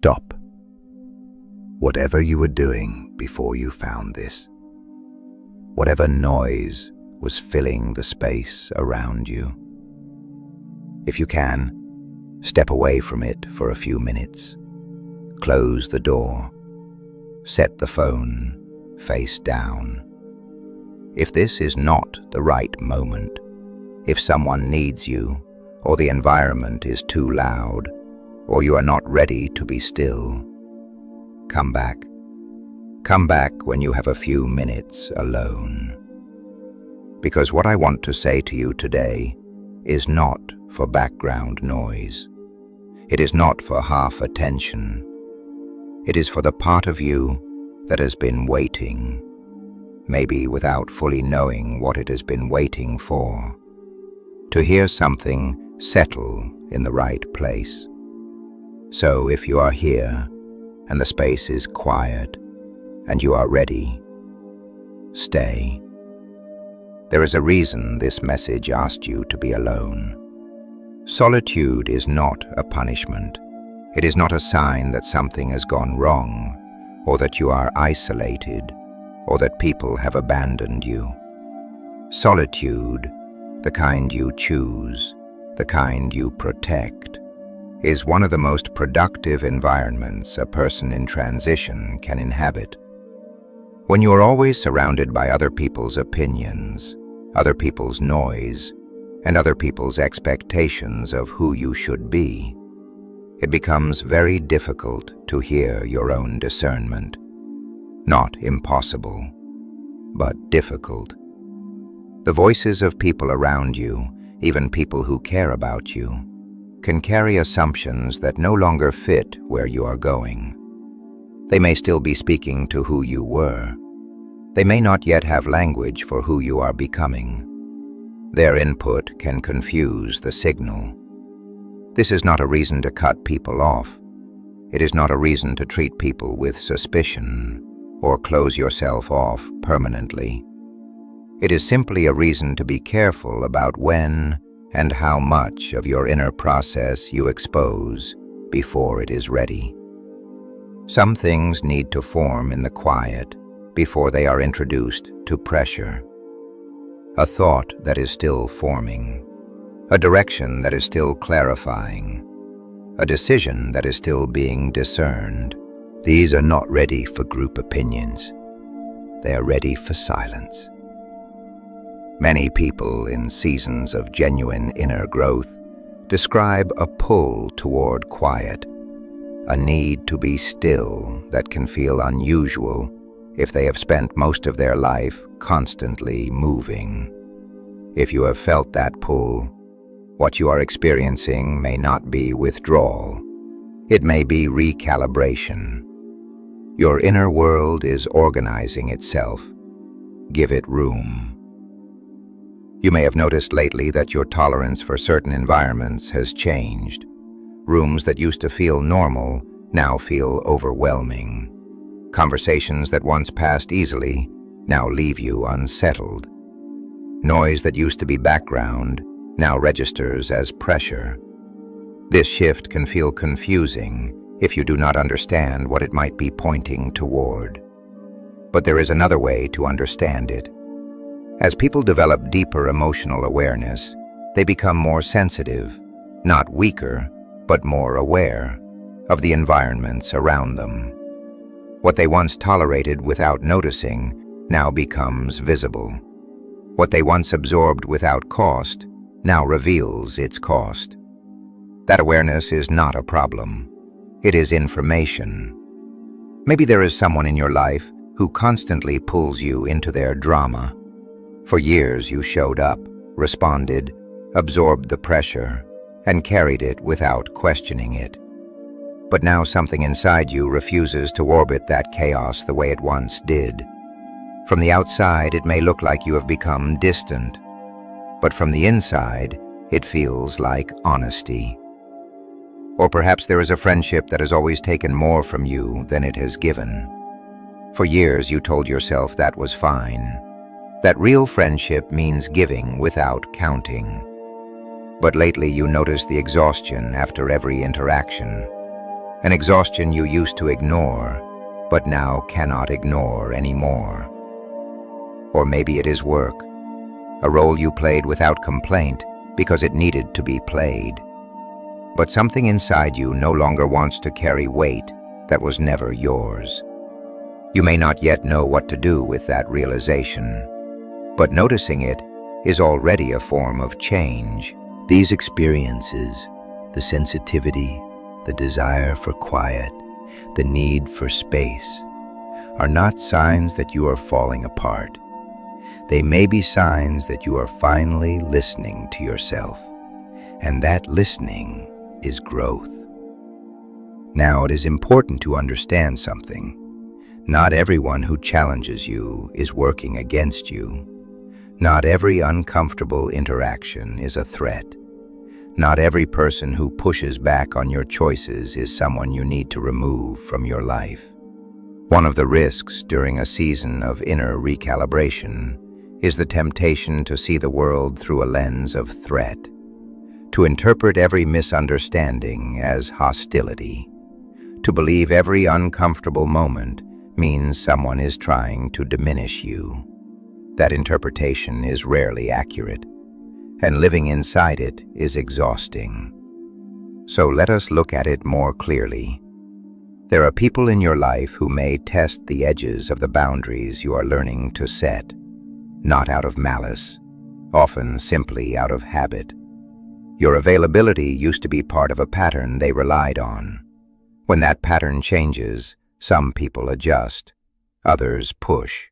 Stop. Whatever you were doing before you found this, whatever noise was filling the space around you. If you can, step away from it for a few minutes. Close the door. Set the phone face down. If this is not the right moment, if someone needs you, or the environment is too loud, or you are not ready to be still, come back. Come back when you have a few minutes alone. Because what I want to say to you today is not for background noise. It is not for half attention. It is for the part of you that has been waiting, maybe without fully knowing what it has been waiting for, to hear something settle in the right place. So if you are here and the space is quiet and you are ready, stay. There is a reason this message asked you to be alone. Solitude is not a punishment. It is not a sign that something has gone wrong, or that you are isolated, or that people have abandoned you. Solitude, the kind you choose, the kind you protect, is one of the most productive environments a person in transition can inhabit. When you are always surrounded by other people's opinions, other people's noise, and other people's expectations of who you should be, it becomes very difficult to hear your own discernment. Not impossible, but difficult. The voices of people around you, even people who care about you, can carry assumptions that no longer fit where you are going. They may still be speaking to who you were. They may not yet have language for who you are becoming. Their input can confuse the signal. This is not a reason to cut people off. It is not a reason to treat people with suspicion or close yourself off permanently. It is simply a reason to be careful about when and how much of your inner process you expose before it is ready. Some things need to form in the quiet before they are introduced to pressure. A thought that is still forming, a direction that is still clarifying, a decision that is still being discerned. These are not ready for group opinions. They are ready for silence. Many people in seasons of genuine inner growth describe a pull toward quiet, a need to be still that can feel unusual if they have spent most of their life constantly moving. If you have felt that pull, what you are experiencing may not be withdrawal. It may be recalibration. Your inner world is organizing itself. Give it room. You may have noticed lately that your tolerance for certain environments has changed. Rooms that used to feel normal now feel overwhelming. Conversations that once passed easily now leave you unsettled. Noise that used to be background now registers as pressure. This shift can feel confusing if you do not understand what it might be pointing toward. But there is another way to understand it. As people develop deeper emotional awareness, they become more sensitive, not weaker, but more aware of the environments around them. What they once tolerated without noticing now becomes visible. What they once absorbed without cost now reveals its cost. That awareness is not a problem. It is information. Maybe there is someone in your life who constantly pulls you into their drama. For years you showed up, responded, absorbed the pressure, and carried it without questioning it. But now something inside you refuses to orbit that chaos the way it once did. From the outside, it may look like you have become distant, but from the inside, it feels like honesty. Or perhaps there is a friendship that has always taken more from you than it has given. For years you told yourself that was fine, that real friendship means giving without counting. But lately you notice the exhaustion after every interaction, an exhaustion you used to ignore, but now cannot ignore anymore. Or maybe it is work, a role you played without complaint because it needed to be played. But something inside you no longer wants to carry weight that was never yours. You may not yet know what to do with that realization, but noticing it is already a form of change. These experiences, the sensitivity, the desire for quiet, the need for space, are not signs that you are falling apart. They may be signs that you are finally listening to yourself, and that listening is growth. Now, it is important to understand something. Not everyone who challenges you is working against you. Not every uncomfortable interaction is a threat. Not every person who pushes back on your choices is someone you need to remove from your life. One of the risks during a season of inner recalibration is the temptation to see the world through a lens of threat, to interpret every misunderstanding as hostility, to believe every uncomfortable moment means someone is trying to diminish you. That interpretation is rarely accurate, and living inside it is exhausting. So let us look at it more clearly. There are people in your life who may test the edges of the boundaries you are learning to set, not out of malice, often simply out of habit. Your availability used to be part of a pattern they relied on. When that pattern changes, some people adjust, others push.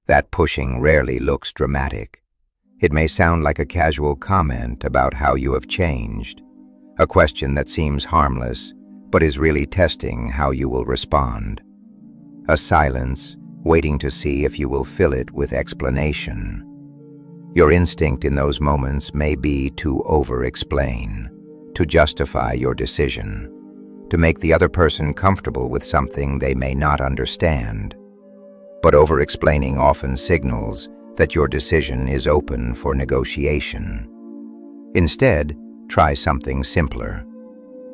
That pushing rarely looks dramatic. It may sound like a casual comment about how you have changed, a question that seems harmless, but is really testing how you will respond. A silence, waiting to see if you will fill it with explanation. Your instinct in those moments may be to over-explain, to justify your decision, to make the other person comfortable with something they may not understand. But over-explaining often signals that your decision is open for negotiation. Instead, try something simpler.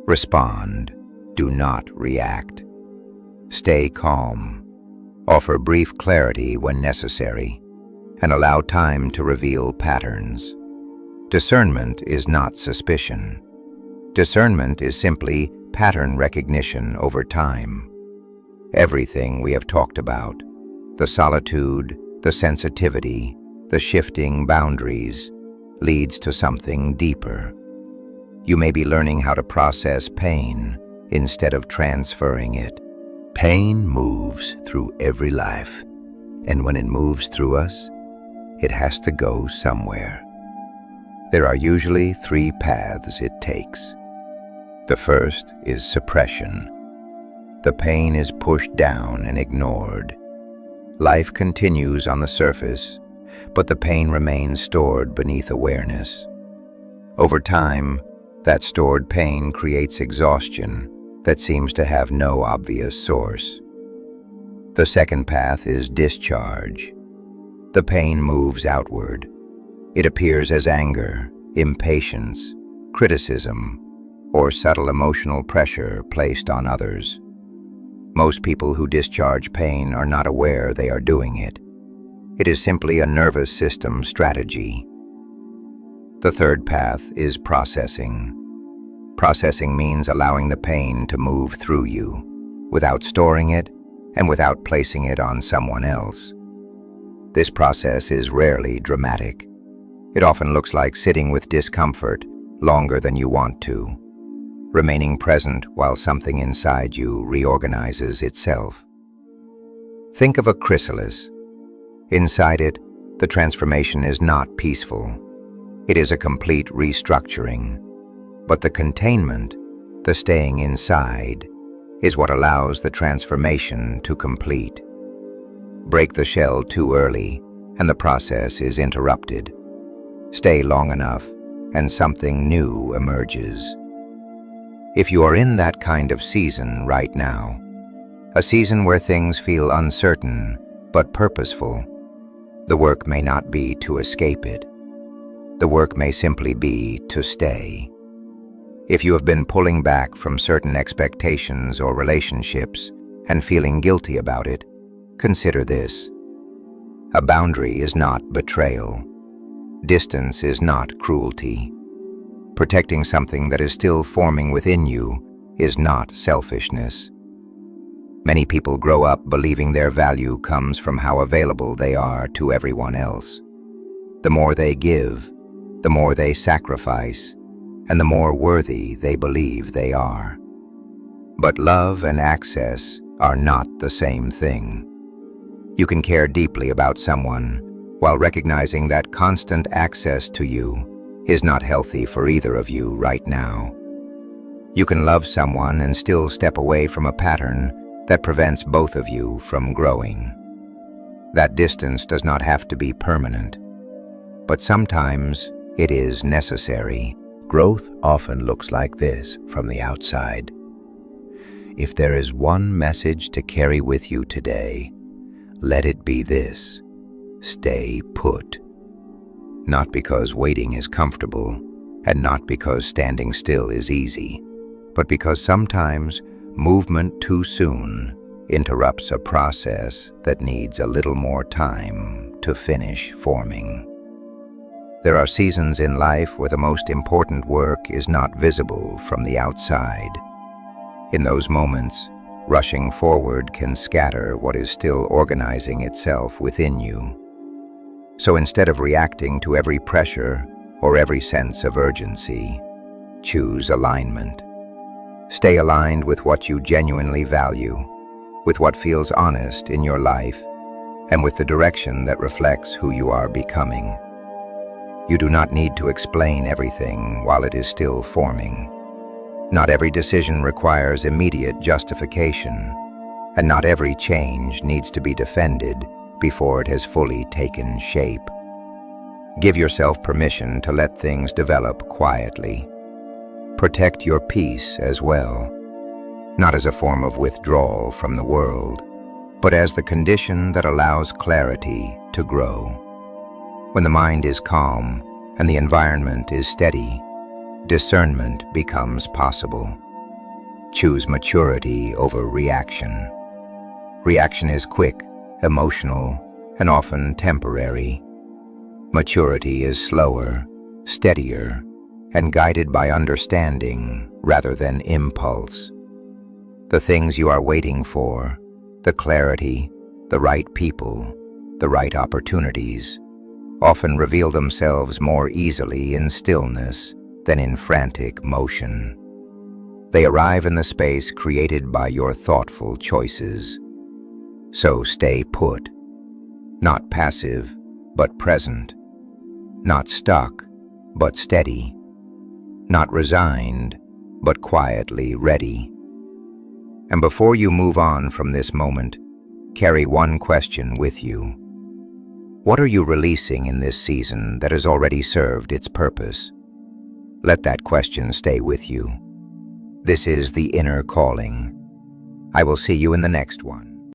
Respond. Do not react. Stay calm. Offer brief clarity when necessary, and allow time to reveal patterns. Discernment is not suspicion. Discernment is simply pattern recognition over time. Everything we have talked about, the solitude, the sensitivity, the shifting boundaries, leads to something deeper. You may be learning how to process pain instead of transferring it. Pain moves through every life, and when it moves through us, it has to go somewhere. There are usually 3 paths it takes. The first is suppression. The pain is pushed down and ignored. Life continues on the surface, but the pain remains stored beneath awareness. Over time, that stored pain creates exhaustion that seems to have no obvious source. The second path is discharge. The pain moves outward. It appears as anger, impatience, criticism, or subtle emotional pressure placed on others. Most people who discharge pain are not aware they are doing it. It is simply a nervous system strategy. The third path is processing. Processing means allowing the pain to move through you, without storing it and without placing it on someone else. This process is rarely dramatic. It often looks like sitting with discomfort longer than you want to, remaining present while something inside you reorganizes itself. Think of a chrysalis. Inside it, the transformation is not peaceful. It is a complete restructuring. But the containment, the staying inside, is what allows the transformation to complete. Break the shell too early, and the process is interrupted. Stay long enough, and something new emerges. If you are in that kind of season right now, a season where things feel uncertain but purposeful, the work may not be to escape it. The work may simply be to stay. If you have been pulling back from certain expectations or relationships and feeling guilty about it, consider this. A boundary is not betrayal. Distance is not cruelty. Protecting something that is still forming within you is not selfishness. Many people grow up believing their value comes from how available they are to everyone else. The more they give, the more they sacrifice, and the more worthy they believe they are. But love and access are not the same thing. You can care deeply about someone while recognizing that constant access to you is not healthy for either of you right now. You can love someone and still step away from a pattern that prevents both of you from growing. That distance does not have to be permanent, but sometimes it is necessary. Growth often looks like this from the outside. If there is one message to carry with you today, let it be this: stay put. Not because waiting is comfortable, and not because standing still is easy, but because sometimes movement too soon interrupts a process that needs a little more time to finish forming. There are seasons in life where the most important work is not visible from the outside. In those moments, rushing forward can scatter what is still organizing itself within you. So instead of reacting to every pressure or every sense of urgency, choose alignment. Stay aligned with what you genuinely value, with what feels honest in your life, and with the direction that reflects who you are becoming. You do not need to explain everything while it is still forming. Not every decision requires immediate justification, and not every change needs to be defended before it has fully taken shape. Give yourself permission to let things develop quietly. Protect your peace as well, not as a form of withdrawal from the world, but as the condition that allows clarity to grow. When the mind is calm and the environment is steady, discernment becomes possible. Choose maturity over reaction. Reaction is quick, emotional, and often temporary. Maturity is slower, steadier, and guided by understanding rather than impulse. The things you are waiting for, the clarity, the right people, the right opportunities, often reveal themselves more easily in stillness than in frantic motion. They arrive in the space created by your thoughtful choices. So stay put, not passive, but present, not stuck, but steady, not resigned, but quietly ready. And before you move on from this moment, carry one question with you. What are you releasing in this season that has already served its purpose? Let that question stay with you. This is the inner calling. I will see you in the next one.